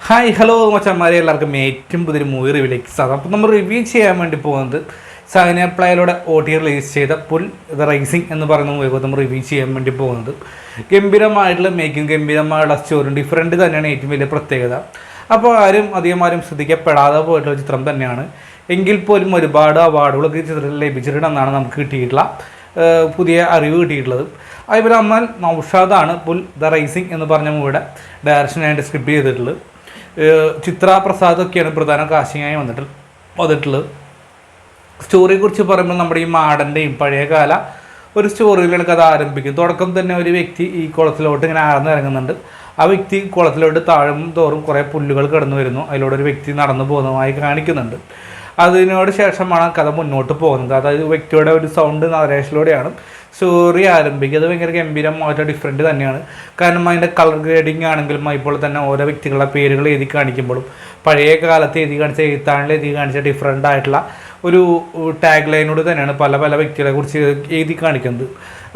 Hi hello മച്ചന്മാരെ, എല്ലാവർക്കും ഏറ്റവും പുതിയൊരു മൂവി റിവ്യൂലേക്ക് സ്വാഗതം. അപ്പോൾ നമ്മൾ റിവ്യൂ ചെയ്യാൻ വേണ്ടി പോകുന്നത് സൈന പ്ലൈയിലൂടെ OT റിലീസ് ചെയ്ത പുൽ ദ റൈസിംഗ് എന്ന് പറയുന്ന മൂവി നമ്മൾ റിവ്യൂ ചെയ്യാൻ വേണ്ടി പോകുന്നത്. ഗംഭീരമായിട്ടുള്ള മേക്കിംഗ്, ഗംഭീരമായിട്ടുള്ള സ്റ്റോറി, ഡിഫറൻറ്റ് തന്നെയാണ് ഏറ്റവും വലിയ പ്രത്യേകത. അപ്പോൾ അധികം ശ്രദ്ധിക്കപ്പെടാതെ പോയിട്ടുള്ള ചിത്രം തന്നെയാണ്. എങ്കിൽ പോലും ഒരുപാട് അവാർഡുകളൊക്കെ ചിത്രത്തിൽ ലഭിച്ചിട്ടുണ്ടെന്നാണ് നമുക്ക് കിട്ടിയിട്ടുള്ള പുതിയ അറിവ് കിട്ടിയിട്ടുള്ളത്. അതുപോലെ അമ്മൽ നൗഷാദാണ് പുൽ ദ റൈസിംഗ് എന്ന് പറഞ്ഞ മൂവിയുടെ ഡയറക്ഷനായിട്ട് സ്ക്രിപ്റ്റ് ചെയ്തിട്ടുള്ളത്. ചിത്ര പ്രസാദൊക്കെയാണ് പ്രധാന കാസ്റ്റിംഗായി വന്നിട്ടുള്ളത്. സ്റ്റോറിയെക്കുറിച്ച് പറയുമ്പോൾ നമ്മുടെ ഈ മാടൻ്റെയും പഴയകാല ഒരു സ്റ്റോറിയിലാണ് കഥ ആരംഭിക്കുന്നത്. തുടക്കം തന്നെ ഒരു വ്യക്തി ഈ കുളത്തിലോട്ട് ഇങ്ങനെ ആർന്നിറങ്ങുന്നുണ്ട്. ആ വ്യക്തി കുളത്തിലോട്ട് താഴും തോറും കുറേ പുല്ലുകൾ കടന്നു വരുന്നു. അതിലൂടെ ഒരു വ്യക്തി നടന്നു പോകുന്നതായി കാണിക്കുന്നുണ്ട്. അതിനോട് ശേഷമാണ് കഥ മുന്നോട്ട് പോകുന്നത്. അതായത് വ്യക്തിയുടെ ഒരു സൗണ്ട് നരേഷിലൂടെയാണ് സ്റ്റോറി ആരംഭിക്കുക. അത് ഭയങ്കര ഗംഭീരമായിട്ട് ഡിഫറെൻറ്റ് തന്നെയാണ്. കാരണം അതിൻ്റെ കളർ ഗ്രേഡിങ് ആണെങ്കിലും അതുപോലെ തന്നെ ഓരോ വ്യക്തികളുടെ പേരുകൾ എഴുതി കാണിക്കുമ്പോഴും പഴയ കാലത്ത് എഴുതി കാണിച്ച എഴുത്താണിൽ എഴുതി കാണിച്ച ഡിഫറെൻ്റ് ആയിട്ടുള്ള ഒരു ടാഗ് ലൈനോട് തന്നെയാണ് പല വ്യക്തികളെ കുറിച്ച് എഴുതി കാണിക്കുന്നത്.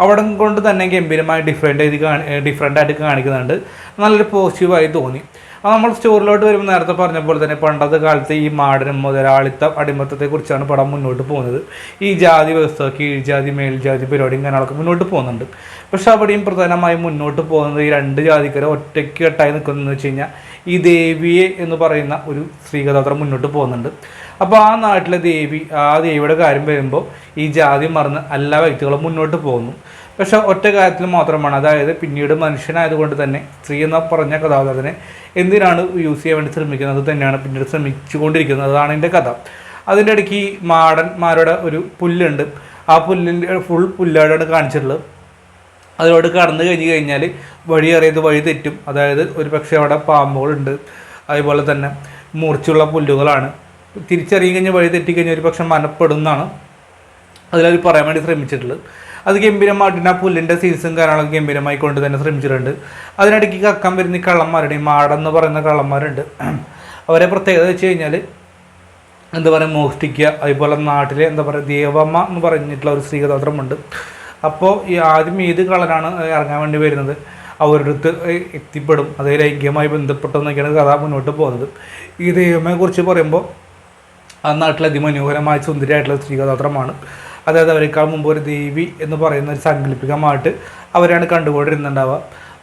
അവിടെ കൊണ്ട് തന്നെ ഗംഭീരമായി ഡിഫറെൻ്റ് ആയിട്ട് കാണിക്കുന്നുണ്ട്. നല്ലൊരു പോസിറ്റീവായി തോന്നി. അത് നമ്മൾ സ്റ്റോറിലോട്ട് വരുമ്പോൾ നേരത്തെ പറഞ്ഞ പോലെ തന്നെ പണ്ടത്തെ കാലത്ത് ഈ മാടനും മുതലാളിത്തം അടിമത്തത്തെക്കുറിച്ചാണ് പടം മുന്നോട്ട് പോകുന്നത്. ഈ ജാതി വ്യവസ്ഥ, കീഴ്ജാതി മേൽജാതി പരിപാടിയും കാര്യങ്ങളൊക്കെ മുന്നോട്ട് പോകുന്നുണ്ട്. പക്ഷെ അവിടെയും പ്രധാനമായും മുന്നോട്ട് പോകുന്നത് ഈ രണ്ട് ജാതിക്കാരെ ഒറ്റക്കെട്ടായി നിൽക്കുന്നതെന്ന് വെച്ച് കഴിഞ്ഞാൽ ഈ ദേവിയെ എന്ന് പറയുന്ന ഒരു സ്ത്രീകഥാപാത്രം മുന്നോട്ട് പോകുന്നുണ്ട്. അപ്പോൾ ആ നാട്ടിലെ ദേവിയുടെ കാര്യം വരുമ്പോൾ ഈ ജാതി മറന്ന് എല്ലാ വ്യക്തികളും മുന്നോട്ട് പോകുന്നു. പക്ഷെ ഒറ്റ കാര്യത്തിൽ മാത്രമാണ്, അതായത് പിന്നീട് മനുഷ്യനായതുകൊണ്ട് തന്നെ സ്ത്രീ എന്ന് പറഞ്ഞ കഥാപാത്രത്തിനെ എന്തിനാണ് യൂസ് ചെയ്യാൻ വേണ്ടി ശ്രമിക്കുന്നത് തന്നെയാണ് പിന്നീട് ശ്രമിച്ചുകൊണ്ടിരിക്കുന്നത്. അതാണ് എൻ്റെ കഥ. അതിൻ്റെ ഇടയ്ക്ക് ഈ മാടന്മാരുടെ ഒരു പുല്ലുണ്ട്. ആ പുല്ലിൻ്റെ ഫുൾ പുല്ലായിട്ടാണ് കാണിച്ചിട്ടുള്ളത്. അതിലോട്ട് കടന്നു കഴിഞ്ഞാൽ വഴി തെറ്റും. അതായത് ഒരു പക്ഷേ അവിടെ പാമ്പുകളുണ്ട്, അതുപോലെ തന്നെ മൂർച്ചയുള്ള പുല്ലുകളാണ്. തിരിച്ചറിയി കഴിഞ്ഞാൽ വഴി തെറ്റിക്കഴിഞ്ഞാൽ ഒരു പക്ഷെ മരണപ്പെടുന്നതാണ് അതിലവർ പറയാൻ വേണ്ടി ശ്രമിച്ചിട്ടുള്ളത്. അത് ഗംഭീരമായിട്ട് ആ പുല്ലിൻ്റെ സീസൺ കാര്യങ്ങളൊക്കെ ഗംഭീരമായി കൊണ്ട് തന്നെ ശ്രമിച്ചിട്ടുണ്ട്. അതിനിടയ്ക്ക് കക്കാൻ വരുന്ന ഈ കള്ളന്മാരുടെയും മാടെന്ന് പറയുന്ന കള്ളന്മാരുണ്ട്. അവരെ പ്രത്യേകത വെച്ച് കഴിഞ്ഞാൽ മോഷ്ടിക്കുക. അതുപോലെ നാട്ടിലെ ദേവമ്മ എന്ന് പറഞ്ഞിട്ടുള്ള ഒരു സ്ത്രീകഥാപാത്രമുണ്ട്. അപ്പോൾ ഈ ആദ്യം ഏത് കള്ളനാണ് ഇറങ്ങാൻ വേണ്ടി വരുന്നത് അവരുടെ അടുത്ത് എത്തിപ്പെടും. അത് ലൈംഗികമായി ബന്ധപ്പെട്ടെന്നൊക്കെയാണ് കഥ മുന്നോട്ട് പോകുന്നത്. ഈ ദൈവമ്മയെക്കുറിച്ച് പറയുമ്പോൾ ആ നാട്ടിലെ അതിമനോഹരമായ സുന്ദരിയായിട്ടുള്ള സ്ത്രീകഥാപാത്രമാണ്. അതായത് അവരെക്കാൾ മുമ്പ് ഒരു ദേവി എന്ന് പറയുന്ന ഒരു സാങ്കല്പികമായിട്ട് അവരാണ് കണ്ടുകൊണ്ടിരുന്നുണ്ടാവുക.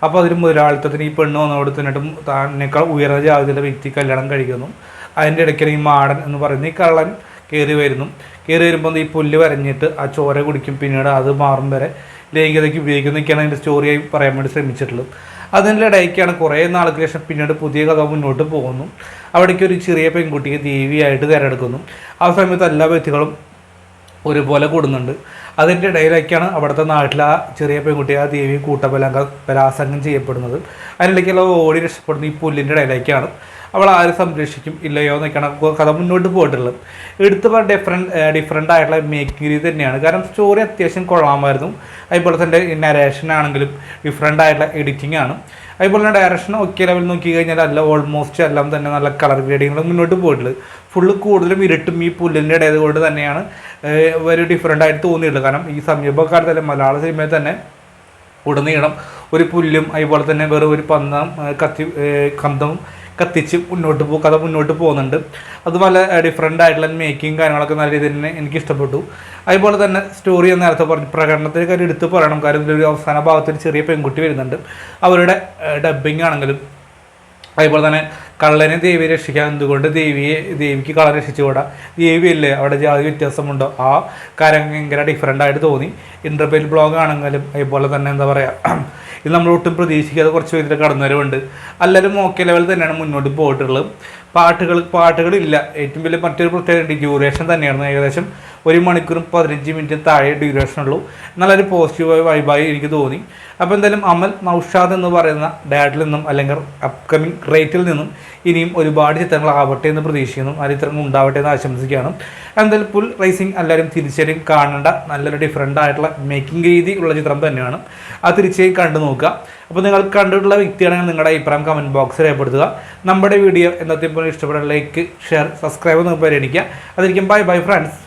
അപ്പോൾ അതിന് മുതലാളിത്തത്തിന് ഈ പെണ്ണ് വന്നതോട് തന്നിട്ടും താനേക്കാൾ ഉയർന്ന ജാതിയിലുള്ള വ്യക്തി കല്യാണം കഴിക്കുന്നു. അതിൻ്റെ ഇടയ്ക്കാണ് ഈ മാടൻ എന്ന് പറയുന്ന ഈ കള്ളൻ കയറി വരുമ്പോൾ ഈ പുല്ല് വരഞ്ഞിട്ട് ആ ചോര കുടിക്കും. പിന്നീട് അത് മാറും വരെ ലൈംഗികതയ്ക്ക് ഉപയോഗിക്കുന്നതൊക്കെയാണ് അതിൻ്റെ സ്റ്റോറിയായി പറയാൻ വേണ്ടി ശ്രമിച്ചിട്ടുള്ളത്. അതിൻ്റെ ഇടയ്ക്കാണ് കുറേ നാൾക്ക് ശേഷം പിന്നീട് പുതിയ കഥ മുന്നോട്ട് പോകുന്നു. അവിടേക്ക് ഒരു ചെറിയ പെൺകുട്ടിയെ ദേവിയായിട്ട് തിരഞ്ഞെടുക്കുന്നു. ആ സമയത്ത് എല്ലാ വ്യക്തികളും ഒരുപോലെ കൂടുന്നുണ്ട്. അതിൻ്റെ ഇടയിലേക്കാണ് അവിടുത്തെ നാട്ടിലെ ആ ചെറിയ പെൺകുട്ടി ആ ദേവി ബലാത്സംഗം ചെയ്യപ്പെടുന്നത്. അതിനിടയ്ക്കുള്ള ഓടി രക്ഷപ്പെടുന്ന ഈ പുല്ലിൻ്റെ ഇടയിലേക്കാണ്. അവൾ ആര് സംരക്ഷിക്കും ഇല്ലയോ എന്നൊക്കെയാണ് കഥ മുന്നോട്ട് പോയിട്ടുള്ളത്. എടുത്ത് ഡിഫറെൻ്റ് ആയിട്ടുള്ള മേക്കിംഗ് രീതി തന്നെയാണ്. കാരണം സ്റ്റോറി അത്യാവശ്യം കൊള്ളാമായിരുന്നു. അതുപോലെ തന്നെ നരേഷൻ ആണെങ്കിലും ഡിഫറെൻ്റ് ആയിട്ടുള്ള എഡിറ്റിംഗ് ആണ്. അതുപോലെ തന്നെ ഡയറക്ഷൻ ഒക്കെ ലെവൽ നോക്കി കഴിഞ്ഞാൽ ഓൾമോസ്റ്റ് എല്ലാം തന്നെ നല്ല കളർ ഗ്രേഡിങ്ങൾ മുന്നോട്ട് പോയിട്ടുള്ളത്. ഫുള്ള് കൂടുതലും ഇരുട്ടും ഈ പുല്ലിൻ്റെ ഇടയത് കൊണ്ട് തന്നെയാണ് ഒരു ഡിഫറെൻ്റ് ആയിട്ട് തോന്നിയിട്ടുള്ളത്. കാരണം ഈ സമീപകാലത്തല്ലേ മലയാള സിനിമയിൽ തന്നെ ഉടനീളം ഒരു പുല്ലും അതുപോലെ തന്നെ വേറെ ഒരു കന്തവും കത്തിച്ച് കഥ മുന്നോട്ട് പോകുന്നുണ്ട്. അത് പല ഡിഫറെൻ്റ് ആയിട്ടുള്ള മേക്കിങ് കാര്യങ്ങളൊക്കെ നല്ല രീതിയിൽ തന്നെ എനിക്ക് ഇഷ്ടപ്പെട്ടു. അതുപോലെ തന്നെ സ്റ്റോറി എന്ന് നേരത്തെ പറഞ്ഞു പ്രകടനത്തിന് കാര്യം എടുത്ത് പറയണം. കാര്യം ഇതിലൊരു അവസാന ഭാഗത്തൊരു ചെറിയ പെൺകുട്ടി വരുന്നുണ്ട്. അവരുടെ ഡബ്ബിങ് ആണെങ്കിലും അതുപോലെ തന്നെ കള്ളനെ ദേവിയെ രക്ഷിക്കാൻ എന്തുകൊണ്ട് ദേവിക്ക് കള്ളനെ രക്ഷിച്ചുകൂടാ, ദേവിയല്ലേ അവിടെ ജാതി വ്യത്യാസമുണ്ടോ, ആ കാര്യം ഭയങ്കര ഡിഫറെൻ്റ് ആയിട്ട് തോന്നി. ഇൻ്റർവെൽ ബ്ലോഗ് ആണെങ്കിലും അതുപോലെ തന്നെ ഇത് നമ്മൾ ഒട്ടും പ്രതീക്ഷിക്കാതെ കുറച്ച് പേരുടെ കടന്നുവരവുണ്ട്. എല്ലാവരും ഓക്കെ ലെവൽ തന്നെയാണ് മുന്നോട്ട് പോയിട്ടുള്ളത്. പാട്ടുകളില്ല. ഏറ്റവും വലിയ മറ്റൊരു പ്രത്യേകത ഡ്യൂറേഷൻ തന്നെയാണ്. ഏകദേശം 1 മണിക്കൂറും 15 മിനിറ്റും താഴെ ഡ്യൂറേഷനുള്ളൂ. നല്ലൊരു പോസിറ്റീവായി വൈബായി എനിക്ക് തോന്നി. അപ്പോൾ എന്തായാലും അമൽ നൗഷാദ് എന്ന് പറയുന്ന ഡയറക്ടറിൽ നിന്നും അല്ലെങ്കിൽ അപ്കമിങ് റേറ്റിൽ നിന്നും ഇനിയും ഒരുപാട് ചിത്രങ്ങൾ ആവട്ടെ എന്ന് പ്രതീക്ഷിക്കുന്നു. ആ ചിത്രങ്ങൾ ഉണ്ടാവട്ടെ എന്ന് ആശംസിക്കുകയാണ്. എന്തായാലും പുൽ റൈസിംഗ് എല്ലാവരും തിരിച്ചറിയും കാണേണ്ട നല്ലൊരു ഡിഫറെൻ്റ് ആയിട്ടുള്ള മേക്കിംഗ് രീതി ഉള്ള ചിത്രം തന്നെയാണ്. അത് തീർച്ചയായും കണ്ടു നോക്കുക. അപ്പോൾ നിങ്ങൾ കണ്ടിട്ടുള്ള വ്യക്തിയാണെങ്കിൽ നിങ്ങളുടെ അഭിപ്രായം കമൻറ്റ് ബോക്സിൽ രേഖപ്പെടുത്തുക. നമ്മുടെ വീഡിയോ എന്നത്തെ പോലെ ഇഷ്ടപ്പെട്ട ലൈക്ക്, ഷെയർ, സബ്സ്ക്രൈബ് എന്ന് പരിഗണിക്കുക. അതിരിക്കും ബൈ ഫ്രണ്ട്സ്.